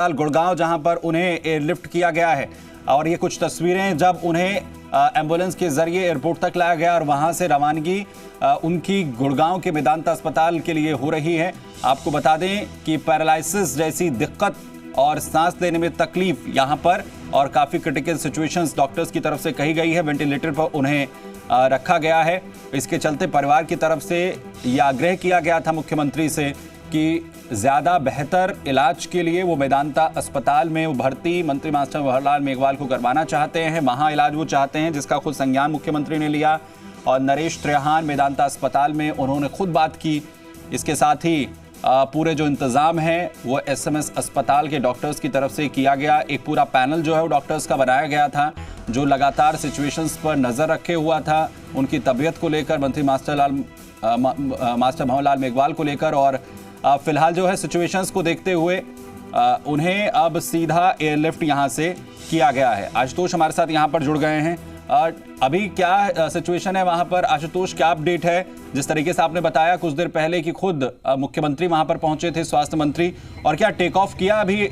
गुड़गांव, जहां पर उन्हें एयरलिफ्ट किया गया है। और ये कुछ तस्वीरें जब उन्हें एम्बुलेंस के जरिए एयरपोर्ट तक लाया गया और वहां से रवानगी उनकी गुड़गांव के मेदांता अस्पताल के लिए हो रही है। आपको बता दें कि पैरालिसिस जैसी दिक्कत और सांस लेने में तकलीफ यहां पर और काफी क्रिटिकल सिचुएशंस डॉक्टर्स की तरफ से कही गई है। वेंटिलेटर पर उन्हें रखा गया है। इसके चलते परिवार की तरफ से यह आग्रह किया गया था मुख्यमंत्री से कि ज्यादा बेहतर इलाज के लिए वो मेदांता अस्पताल में वो भर्ती मंत्री मास्टर भंवरलाल मेघवाल को करवाना चाहते हैं। वहां इलाज वो चाहते हैं, जिसका खुद संज्ञान मुख्यमंत्री ने लिया और नरेश त्रेहान मेदांता अस्पताल में उन्होंने खुद बात की। इसके साथ ही पूरे जो इंतजाम है वो एसएमएस अस्पताल के डॉक्टर्स की तरफ से किया गया। एक पूरा पैनल जो है वो डॉक्टर्स का बनाया गया था, जो लगातार सिचुएशंस पर नजर रखे हुआ था, उनकी तबीयत को लेकर, मंत्री मास्टर भंवरलाल मेघवाल को लेकर। और फिलहाल जो है सिचुएशंस को देखते हुए उन्हें अब सीधा एयरलिफ्ट यहां से किया गया है। आशुतोष हमारे साथ यहां पर जुड़ गए हैं। अभी क्या सिचुएशन है वहां पर? आशुतोष, क्या अपडेट है? जिस तरीके से आपने बताया कुछ देर पहले कि खुद मुख्यमंत्री वहां पर पहुंचे थे, स्वास्थ्य मंत्री, और क्या टेक ऑफ किया अभी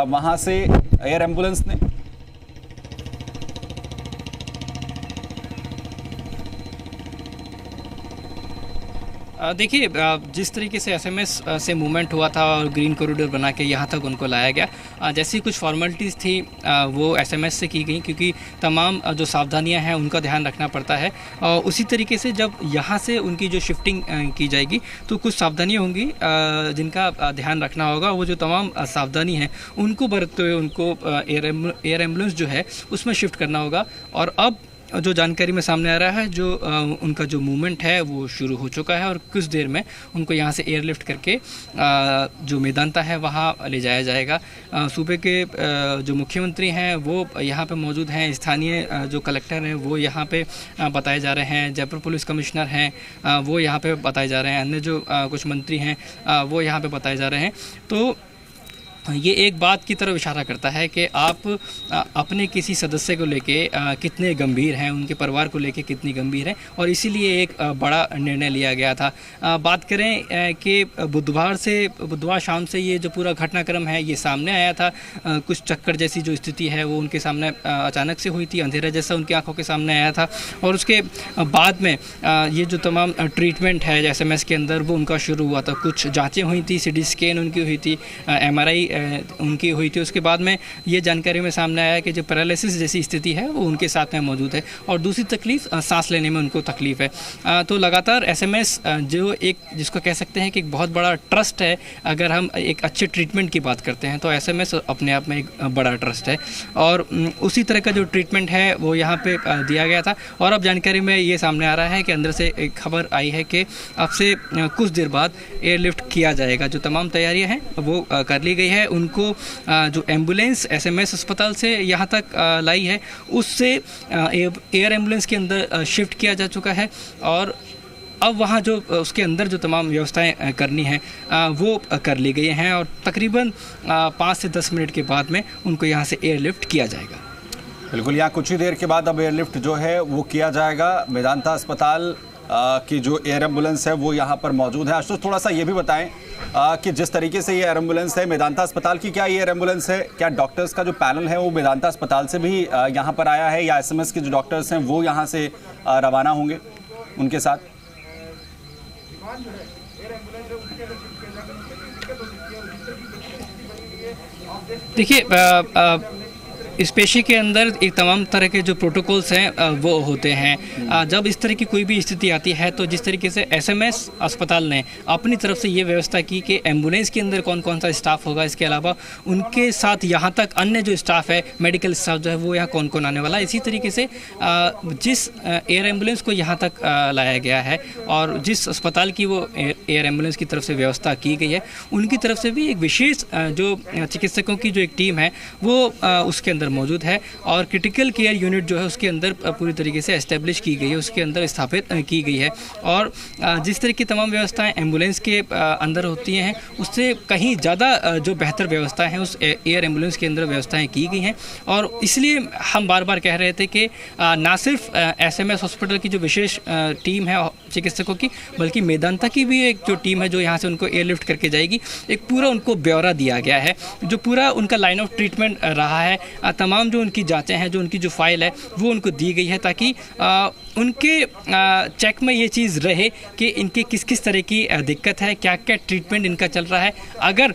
वहां से एयर एम्बुलेंस ने? देखिए, जिस तरीके से एसएमएस से मूवमेंट हुआ था और ग्रीन कॉरिडोर बना के यहाँ तक उनको लाया गया, जैसी कुछ फॉर्मेलिटीज़ थी वो एसएमएस से की गई, क्योंकि तमाम जो सावधानियां हैं उनका ध्यान रखना पड़ता है। और उसी तरीके से जब यहाँ से उनकी जो शिफ्टिंग की जाएगी तो कुछ सावधानियाँ होंगी जिनका ध्यान रखना होगा। वो जो तमाम सावधानी हैं उनको बरतते हुए उनको एयर एम्बुलेंस जो है उसमें शिफ्ट करना होगा। और अब जो जानकारी में सामने आ रहा है, जो उनका जो मूवमेंट है वो शुरू हो चुका है और कुछ देर में उनको यहाँ से एयरलिफ्ट करके जो मेदांता है वहाँ ले जाया जाएगा। सूबे के जो मुख्यमंत्री हैं वो यहाँ पे मौजूद हैं, स्थानीय जो कलेक्टर हैं वो यहाँ पे बताए जा रहे हैं, जयपुर पुलिस कमिश्नर हैं वो यहाँ पे बताए जा रहे हैं, अन्य जो कुछ मंत्री हैं वो यहाँ पे बताए जा रहे हैं। तो ये एक बात की तरफ इशारा करता है कि आप अपने किसी सदस्य को लेके कितने गंभीर हैं, उनके परिवार को लेके कितनी गंभीर हैं, और इसीलिए एक बड़ा निर्णय लिया गया था। बात करें कि बुधवार शाम से ये जो पूरा घटनाक्रम है ये सामने आया था। कुछ चक्कर जैसी जो स्थिति है वो उनके सामने अचानक से हुई थी, अंधेरा जैसा उनकी आंखों के सामने आया था। और उसके बाद में ये जो तमाम ट्रीटमेंट है एसएमएस के अंदर वो उनका शुरू हुआ था। कुछ जाँचें हुई थी, सीटी स्कैन उनकी हुई थी, MRI उनकी हुई थी। उसके बाद में ये जानकारी में सामने आया कि जो पैरालिसिस जैसी स्थिति है वो उनके साथ में मौजूद है और दूसरी तकलीफ सांस लेने में उनको तकलीफ है। तो लगातार एसएमएस जो एक जिसको कह सकते हैं कि एक बहुत बड़ा ट्रस्ट है, अगर हम एक अच्छे ट्रीटमेंट की बात करते हैं तो एसएमएस अपने आप में एक बड़ा ट्रस्ट है। और उसी तरह का जो ट्रीटमेंट है वो यहाँ पे दिया गया था। और अब जानकारी में ये सामने आ रहा है कि अंदर से एक खबर आई है कि अब से कुछ देर बाद एयरलिफ्ट किया जाएगा। जो तमाम तैयारियाँ हैं वो कर ली गई है। उनको जो एम्बुलेंस एसएमएस अस्पताल से यहाँ तक लाई है उससे एयर एम्बुलेंस के अंदर शिफ्ट किया जा चुका है। और अब वहाँ जो उसके अंदर जो तमाम व्यवस्थाएं करनी हैं वो कर ली गई हैं और तकरीबन 5 से 10 मिनट के बाद में उनको यहाँ से एयरलिफ्ट किया जाएगा। बिल्कुल, यहाँ कुछ ही देर के बाद अब एयरलिफ्ट जो है वो किया जाएगा। मेदांता अस्पताल की जो एयर एम्बुलेंस है वो यहाँ पर मौजूद है। आशुतोष, थोड़ा सा ये भी बताएं कि जिस तरीके से ये एयर एम्बुलेंस है मेदांता अस्पताल की, क्या ये एयर एम्बुलेंस है, क्या डॉक्टर्स का जो पैनल है वो मेदांता अस्पताल से भी यहाँ पर आया है, या एसएमएस के जो डॉक्टर्स हैं वो यहाँ से रवाना होंगे उनके साथ? देखिए, इस पेशे के अंदर एक तमाम तरह के जो प्रोटोकॉल्स हैं वो होते हैं। जब इस तरह की कोई भी स्थिति आती है तो जिस तरीके से एसएमएस अस्पताल ने अपनी तरफ से ये व्यवस्था की कि एम्बुलेंस के अंदर कौन कौन सा स्टाफ होगा, इसके अलावा उनके साथ यहाँ तक अन्य जो स्टाफ है, मेडिकल स्टाफ जो है वो यहाँ कौन कौन आने वाला है। इसी तरीके से जिस एयर एम्बुलेंस को यहाँ तक लाया गया है और जिस अस्पताल की वो एयर एम्बुलेंस की तरफ से व्यवस्था की गई है, उनकी तरफ से भी एक विशेष जो चिकित्सकों की जो एक टीम है वो उसके अंदर मौजूद है। और क्रिटिकल केयर यूनिट जो है उसके अंदर पूरी तरीके से एस्टेब्लिश की गई है, उसके अंदर स्थापित की गई है। और जिस तरह की तमाम व्यवस्थाएं एम्बुलेंस के अंदर होती हैं उससे कहीं ज़्यादा जो बेहतर व्यवस्थाएं हैं उस एयर एम्बुलेंस के अंदर व्यवस्थाएं की गई हैं। और इसलिए हम बार बार कह रहे थे कि ना सिर्फ एसएमएस हॉस्पिटल की जो विशेष टीम है चिकित्सकों की, बल्कि मेदांता की भी एक जो टीम है जो यहाँ से उनको एयरलिफ्ट करके जाएगी, एक पूरा उनको ब्यौरा दिया गया है, जो पूरा उनका लाइन ऑफ ट्रीटमेंट रहा है, तमाम जो उनकी जाँचें हैं, जो उनकी जो फाइल है वो उनको दी गई है, ताकि उनके चेक में ये चीज़ रहे कि इनके किस किस तरह की दिक्कत है, क्या क्या ट्रीटमेंट इनका चल रहा है। अगर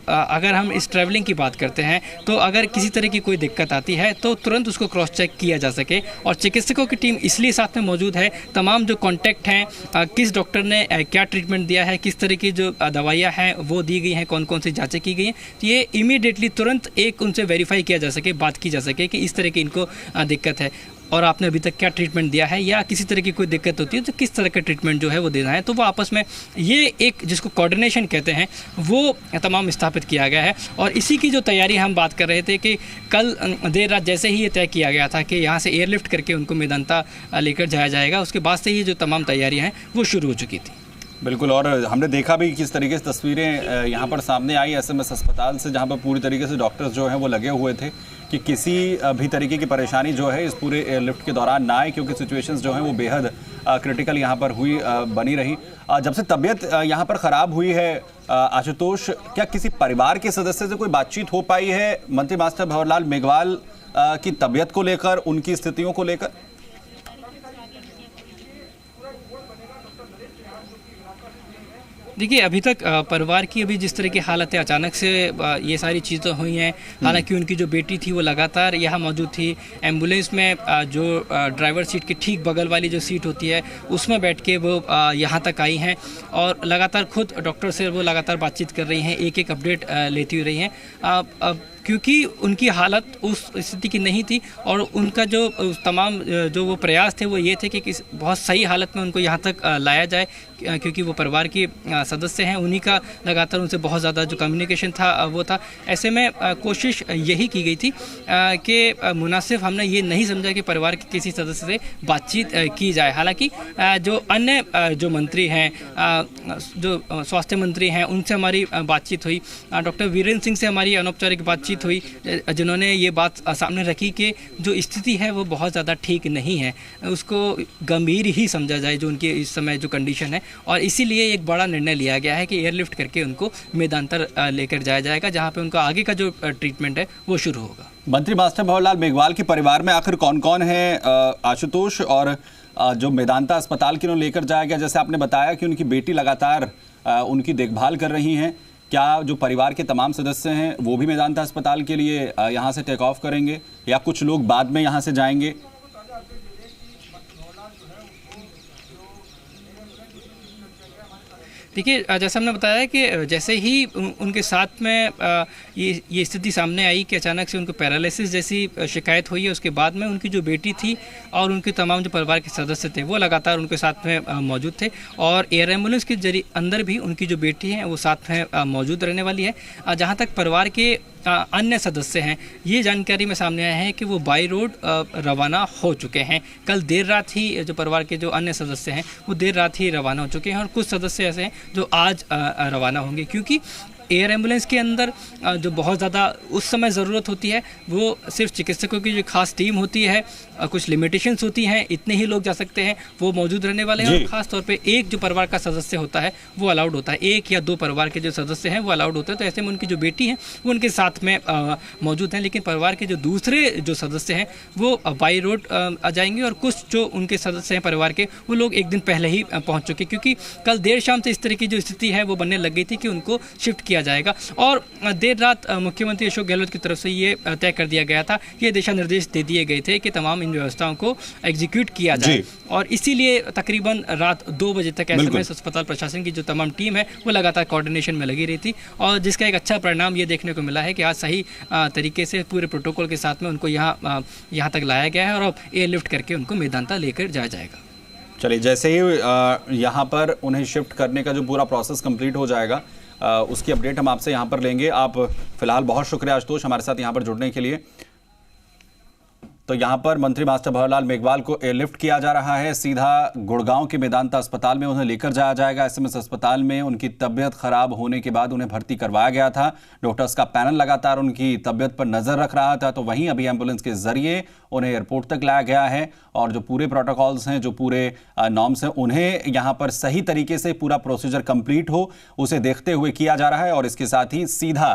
अगर हम इस ट्रैवलिंग की बात करते हैं तो अगर किसी तरह की कोई दिक्कत आती है तो तुरंत उसको क्रॉस चेक किया जा सके, और चिकित्सकों की टीम इसलिए साथ में मौजूद है, तमाम जो कॉन्टैक्ट हैं, किस डॉक्टर ने क्या ट्रीटमेंट दिया है, किस तरह की जो दवाइयाँ हैं वो दी गई हैं, कौन कौन सी जाँचें की गई हैं, तो ये इमीडिएटली तुरंत एक उनसे वेरीफाई किया जा सके, बात की जा सके कि इस तरह की इनको दिक्कत है और आपने अभी तक क्या ट्रीटमेंट दिया है, या किसी तरह की कोई दिक्कत होती है तो किस तरह का ट्रीटमेंट जो है वो देना है। तो वो आपस में ये एक जिसको कोऑर्डिनेशन कहते हैं वो तमाम स्थापित किया गया है। और इसी की जो तैयारी हम बात कर रहे थे कि कल देर रात जैसे ही ये तय किया गया था कि यहाँ से एयरलिफ्ट करके उनको मेदांता लेकर जाया जाएगा, उसके बाद से ही जो तमाम तैयारियाँ हैं वो शुरू हो चुकी थी। बिल्कुल, और हमने देखा भी किस तरीके से तस्वीरें यहाँ पर सामने आई एसएमएस अस्पताल से, जहाँ पर पूरी तरीके से डॉक्टर्स जो हैं वो लगे हुए थे कि किसी भी तरीके की परेशानी जो है इस पूरे एयरलिफ्ट के दौरान ना आए, क्योंकि सिचुएशंस जो हैं वो बेहद क्रिटिकल यहाँ पर बनी रही। जब से तबीयत यहाँ पर ख़राब हुई है आशुतोष, क्या किसी परिवार के सदस्य से कोई बातचीत हो पाई है मंत्री मास्टर भंवरलाल मेघवाल की तबीयत को लेकर, उनकी स्थितियों को लेकर? देखिए, अभी तक परिवार की अभी जिस तरह की हालत है, अचानक से ये सारी चीज़ें हुई हैं। हालांकि उनकी जो बेटी थी वो लगातार यहाँ मौजूद थी, एम्बुलेंस में जो ड्राइवर सीट के ठीक बगल वाली जो सीट होती है उसमें बैठ के वो यहाँ तक आई हैं, और लगातार खुद डॉक्टर से वो लगातार बातचीत कर रही हैं, एक एक अपडेट लेती हुई रही हैं, क्योंकि उनकी हालत उस स्थिति की नहीं थी, और उनका जो तमाम जो वो प्रयास थे वो ये थे कि बहुत सही हालत में उनको यहाँ तक लाया जाए, क्योंकि वो परिवार के सदस्य हैं, उन्हीं का लगातार उनसे बहुत ज़्यादा जो कम्युनिकेशन था वो था। ऐसे में कोशिश यही की गई थी कि मुनासिब हमने ये नहीं समझा कि परिवार के किसी सदस्य से बातचीत की जाए। हालांकि जो अन्य जो मंत्री हैं, जो स्वास्थ्य मंत्री हैं, उनसे हमारी बातचीत हुई, डॉक्टर वीरेंद्र सिंह से हमारी अनौपचारिक बातचीत हुई, जिन्होंने ये बात सामने रखी कि जो स्थिति है वो बहुत ज़्यादा ठीक नहीं है, उसको गंभीर ही समझा जाए जो उनकी इस समय जो कंडीशन है, और इसीलिए एक बड़ा निर्णय लिया गया है कि एयरलिफ्ट करके उनको मेदांता लेकर जाया जाएगा, जहाँ पे उनका आगे का जो ट्रीटमेंट है वो शुरू होगा। मंत्री मास्टर भंवरलाल मेघवाल के परिवार में आखिर कौन कौन है आशुतोष, और जो मेदांता अस्पताल की उन्हें लेकर जाया गया, जैसे आपने बताया कि उनकी बेटी लगातार उनकी देखभाल कर रही हैं, क्या जो परिवार के तमाम सदस्य हैं वो भी मेदांता अस्पताल के लिए यहाँ से टेक ऑफ करेंगे, या कुछ लोग बाद में यहाँ से जाएंगे? देखिए, जैसा हमने बताया कि जैसे ही उनके साथ में ये स्थिति सामने आई कि अचानक से उनको पैरालिसिस जैसी शिकायत हुई है, उसके बाद में उनकी जो बेटी थी और उनके तमाम जो परिवार के सदस्य थे वो लगातार उनके साथ में मौजूद थे, और एयर एम्बुलेंस के जरिए अंदर भी उनकी जो बेटी है वो साथ में मौजूद रहने वाली है। जहाँ तक परिवार के अन्य सदस्य हैं, ये जानकारी में सामने आया है कि वो बाई रोड रवाना हो चुके हैं। कल देर रात ही जो परिवार के जो अन्य सदस्य हैं वो देर रात ही रवाना हो चुके हैं, और कुछ सदस्य ऐसे हैं जो आज रवाना होंगे, क्योंकि एयर एम्बुलेंस के अंदर जो बहुत ज़्यादा उस समय ज़रूरत होती है वो सिर्फ चिकित्सकों की जो खास टीम होती है, कुछ लिमिटेशंस होती हैं, इतने ही लोग जा सकते हैं, वो मौजूद रहने वाले हैं, और ख़ास तौर पे एक जो परिवार का सदस्य होता है वो अलाउड होता है, एक या दो परिवार के जो सदस्य हैं वो अलाउड होते हैं। तो ऐसे में उनकी जो बेटी है वो उनके साथ में मौजूद हैं, लेकिन परिवार के जो दूसरे जो सदस्य हैं वो बाई रोड आ जाएंगे, और कुछ जो उनके सदस्य हैं परिवार के वो लोग एक दिन पहले ही पहुँच चुके, क्योंकि कल देर शाम से इस तरह की जो स्थिति है वो बनने लग गई थी कि उनको शिफ्ट किया जाएगा। और देर रात मुख्यमंत्री अशोक गहलोत की तरफ से ये तय कर दिया गया था, ये दिशा निर्देश दे दिए गए थे कि तमाम इन व्यवस्थाओं को एग्जीक्यूट किया जाए, और इसीलिए तकरीबन रात 2 बजे तक एसएमएस अस्पताल प्रशासन की जो तमाम टीम है वो लगातार कोऑर्डिनेशन में लगी रही थी, और जिसका एक अच्छा परिणाम ये देखने को मिला है कि आज सही तरीके से पूरे प्रोटोकॉल के साथ में उनको यहाँ तक लाया गया है, और अब एयरलिफ्ट करके उनको मेदांता लेकर जाया जाएगा। चलिए, जैसे ही यहाँ पर उन्हें शिफ्ट करने का जो पूरा प्रोसेस कंप्लीट हो जाएगा उसकी अपडेट हम आपसे यहाँ पर लेंगे। आप फिलहाल बहुत शुक्रिया आशुतोष हमारे साथ यहाँ पर जुड़ने के लिए। तो यहाँ पर मंत्री मास्टर भंवरलाल मेघवाल को एयरलिफ्ट किया जा रहा है, सीधा गुड़गांव के मेदांता अस्पताल में उन्हें लेकर जाया जाएगा। एसएमएस अस्पताल में उनकी तबीयत खराब होने के बाद उन्हें भर्ती करवाया गया था। डॉक्टर्स का पैनल लगातार उनकी तबीयत पर नजर रख रहा था, तो वहीं अभी एम्बुलेंस के जरिए उन्हें एयरपोर्ट तक लाया गया है और जो पूरे प्रोटोकॉल्स हैं, जो पूरे नॉर्म्स हैं, उन्हें यहाँ पर सही तरीके से पूरा प्रोसीजर कंप्लीट हो, उसे देखते हुए किया जा रहा है और इसके साथ ही सीधा